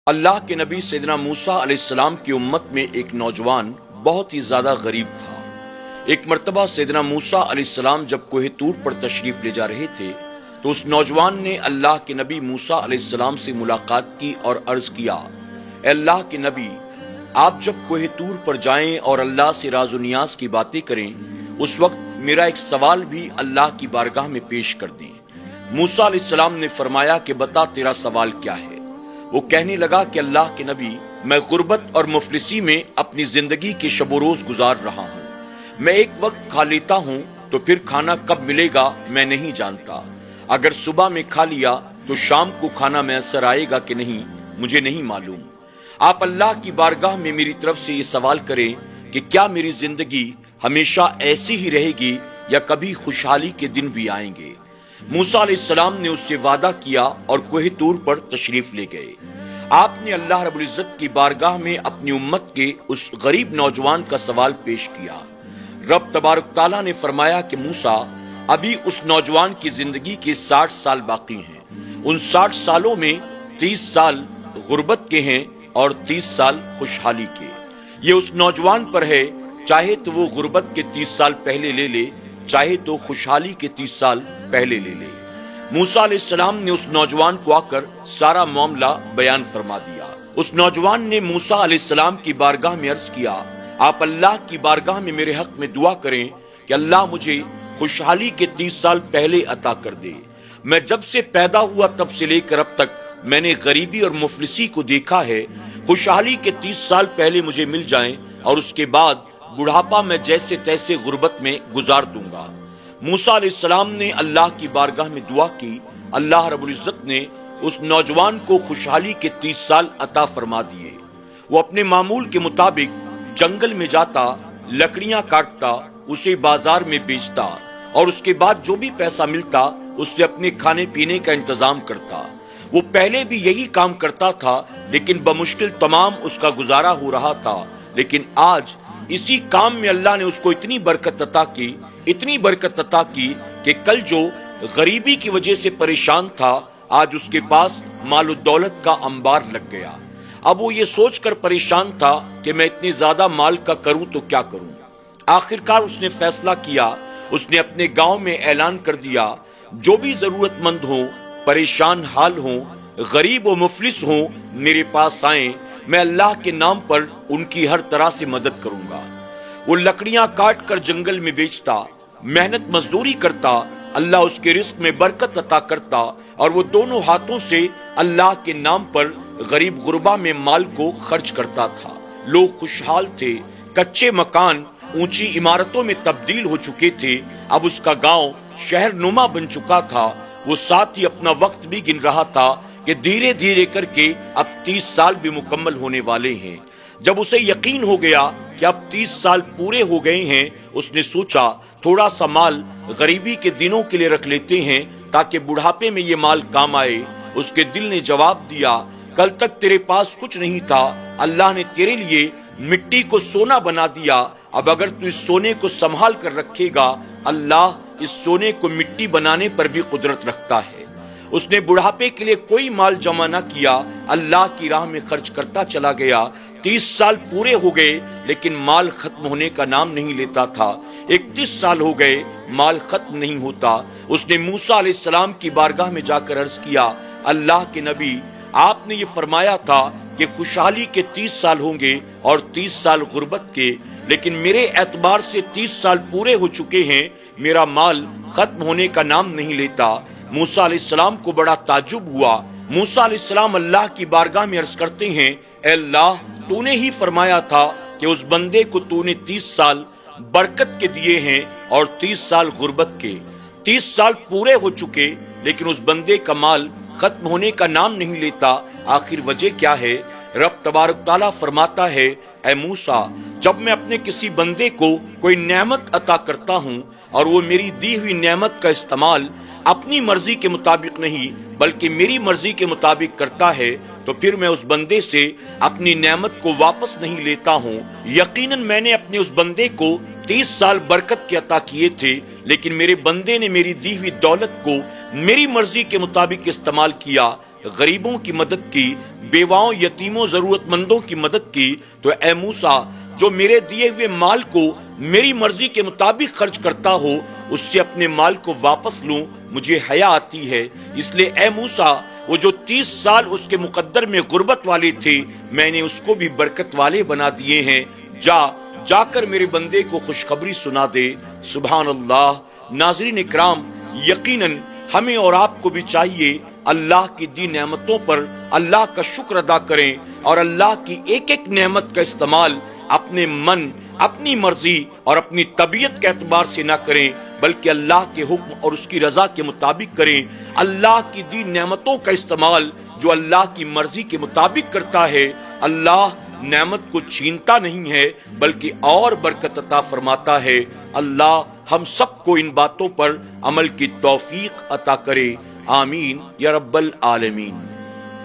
اللہ کے نبی سیدنا موسیٰ علیہ السلام کی امت میں ایک نوجوان بہت ہی زیادہ غریب تھا۔ ایک مرتبہ سیدنا موسیٰ علیہ السلام جب کوہ طور پر تشریف لے جا رہے تھے تو اس نوجوان نے اللہ کے نبی موسیٰ علیہ السلام سے ملاقات کی اور عرض کیا، اے اللہ کے نبی، آپ جب کوہ طور پر جائیں اور اللہ سے راز و نیاز کی باتیں کریں، اس وقت میرا ایک سوال بھی اللہ کی بارگاہ میں پیش کر دیں۔ موسیٰ علیہ السلام نے فرمایا کہ بتا تیرا سوال کیا ہے۔ وہ کہنے لگا کہ اللہ کے نبی، میں غربت اور مفلسی میں اپنی زندگی کے شب و روز گزار رہا ہوں۔ میں ایک وقت کھا لیتا ہوں تو پھر کھانا کب ملے گا میں نہیں جانتا۔ اگر صبح میں کھا لیا تو شام کو کھانا میسر آئے گا کہ نہیں مجھے نہیں معلوم۔ آپ اللہ کی بارگاہ میں میری طرف سے یہ سوال کریں کہ کیا میری زندگی ہمیشہ ایسی ہی رہے گی یا کبھی خوشحالی کے دن بھی آئیں گے؟ موسیٰ علیہ السلام نے اس سے وعدہ کیا اور کوہ طور پر تشریف لے گئے۔ آپ نے اللہ رب العزت کی بارگاہ میں اپنی امت کے اس غریب نوجوان کا سوال پیش کیا۔ رب تبارک تعالیٰ نے فرمایا کہ موسیٰ، ابھی اس نوجوان کی زندگی کے 60 سال باقی ہیں۔ ان 60 سالوں میں 30 سال غربت کے ہیں اور 30 سال خوشحالی کے۔ یہ اس نوجوان پر ہے، چاہے تو وہ غربت کے 30 سال پہلے لے لے، چاہے تو خوشحالی کے 30 سال پہلے لے لے۔ موسیٰ علیہ السلام نے اس نوجوان کو آ کر سارا معاملہ بیان فرما دیا۔ اس نوجوان نے موسیٰ علیہ السلام کی بارگاہ میں عرض کیا، آپ اللہ کی بارگاہ میں میرے حق میں دعا کریں کہ اللہ مجھے خوشحالی کے 30 سال پہلے عطا کر دے۔ میں جب سے پیدا ہوا تب سے لے کر اب تک میں نے غریبی اور مفلسی کو دیکھا ہے۔ خوشحالی کے 30 سال پہلے مجھے مل جائیں اور اس کے بعد بڑھاپا میں جیسے تیسے غربت میں گزار دوں گا۔ موسیٰ علیہ السلام نے اللہ کی بارگاہ میں دعا کی۔ اللہ رب العزت نے اس نوجوان کو خوشحالی کے 30 سال عطا فرما دیے۔ وہ اپنے معمول کے مطابق جنگل میں جاتا، لکڑیاں کاٹتا، اسے بازار میں بیچتا اور اس کے بعد جو بھی پیسہ ملتا اس سے اپنے کھانے پینے کا انتظام کرتا۔ وہ پہلے بھی یہی کام کرتا تھا لیکن بمشکل تمام اس کا گزارا ہو رہا تھا، لیکن آج اسی کام میں اللہ نے اس کو اتنی برکت عطا کی، اتنی برکت عطا کی کہ کل جو غریبی کی وجہ سے پریشان تھا آج اس کے پاس مال و دولت کا انبار لگ گیا۔ اب وہ یہ سوچ کر پریشان تھا کہ میں اتنی زیادہ مال کا کروں تو کیا کروں۔ آخرکار اس نے فیصلہ کیا، اس نے اپنے گاؤں میں اعلان کر دیا، جو بھی ضرورت مند ہوں، پریشان حال ہوں، غریب و مفلس ہوں، میرے پاس آئیں، میں اللہ کے نام پر ان کی ہر طرح سے مدد کروں گا۔ وہ لکڑیاں کاٹ کر جنگل میں بیچتا، محنت مزدوری کرتا، اللہ اس کے رزق میں برکت عطا کرتا اور وہ دونوں ہاتھوں سے اللہ کے نام پر غریب غربا میں مال کو خرچ کرتا تھا۔ لوگ خوشحال تھے، کچے مکان اونچی عمارتوں میں تبدیل ہو چکے تھے، اب اس کا گاؤں شہر نما بن چکا تھا۔ وہ ساتھ ہی اپنا وقت بھی گن رہا تھا کہ دھیرے دھیرے کر کے اب 30 سال بھی مکمل ہونے والے ہیں۔ جب اسے یقین ہو گیا کہ اب 30 سال پورے ہو گئے ہیں، اس نے سوچا تھوڑا سا مال غریبی کے دنوں کے لیے رکھ لیتے ہیں تاکہ بڑھاپے میں یہ مال کام آئے۔ اس کے دل نے جواب دیا، کل تک تیرے پاس کچھ نہیں تھا، اللہ نے تیرے لیے مٹی کو سونا بنا دیا، اب اگر تو اس سونے کو سنبھال کر رکھے گا، اللہ اس سونے کو مٹی بنانے پر بھی قدرت رکھتا ہے۔ اس نے بڑھاپے کے لیے کوئی مال جمع نہ کیا، اللہ کی راہ میں خرچ کرتا چلا گیا۔ 30 سال پورے ہو گئے لیکن مال ختم ہونے کا نام نہیں لیتا تھا۔ 31 سال ہو گئے، مال ختم نہیں ہوتا۔ اس نے موسیٰ علیہ السلام کی بارگاہ میں جا کر عرض کیا، اللہ کے نبی، آپ نے یہ فرمایا تھا کہ خوشحالی کے 30 سال ہوں گے اور 30 سال غربت کے، لیکن میرے اعتبار سے 30 سال پورے ہو چکے ہیں، میرا مال ختم ہونے کا نام نہیں لیتا۔ موسیٰ علیہ السلام کو بڑا تعجب ہوا۔ موسیٰ علیہ السلام اللہ کی بارگاہ میں عرض کرتے ہیں، اے اللہ، تو نے ہی فرمایا تھا کہ اس بندے کو تو نے 30 سال برکت کے دیے ہیں اور 30 سال غربت کے۔ 30 سال پورے ہو چکے لیکن اس بندے کا مال ختم ہونے کا نام نہیں لیتا، آخر وجہ کیا ہے؟ رب تبارک تعالیٰ فرماتا ہے، اے موسیٰ، جب میں اپنے کسی بندے کو کوئی نعمت عطا کرتا ہوں اور وہ میری دی ہوئی نعمت کا استعمال اپنی مرضی کے مطابق نہیں بلکہ میری مرضی کے مطابق کرتا ہے تو پھر میں اس بندے سے اپنی نعمت کو واپس نہیں لیتا ہوں۔ یقیناً میں نے اپنے اس بندے کو 30 سال برکت کے عطا کیے تھے لیکن میرے بندے نے میری دی ہوئی دولت کو میری مرضی کے مطابق استعمال کیا، غریبوں کی مدد کی، بیواؤں، یتیموں، ضرورت مندوں کی مدد کی، تو اے موسیٰ جو میرے دیے ہوئے مال کو میری مرضی کے مطابق خرچ کرتا ہو اس سے اپنے مال کو واپس لوں، مجھے حیا آتی ہے۔ اس لیے اے موسیٰ وہ جو 30 سال اس کے مقدر میں غربت والے تھے میں نے اس کو بھی برکت والے بنا دیے ہیں، جا کر میرے بندے کو خوشخبری سنا دے۔ سبحان اللہ۔ ناظرین اکرام، یقیناً ہمیں اور آپ کو بھی چاہیے اللہ کی دی نعمتوں پر اللہ کا شکر ادا کریں اور اللہ کی ایک ایک نعمت کا استعمال اپنے من، اپنی مرضی اور اپنی طبیعت کے اعتبار سے نہ کریں بلکہ اللہ کے حکم اور اس کی رضا کے مطابق کریں۔ اللہ کی دی نعمتوں کا استعمال جو اللہ کی مرضی کے مطابق کرتا ہے، اللہ نعمت کو چھینتا نہیں ہے بلکہ اور برکت عطا فرماتا ہے۔ اللہ ہم سب کو ان باتوں پر عمل کی توفیق عطا کرے، آمین یا رب العالمین۔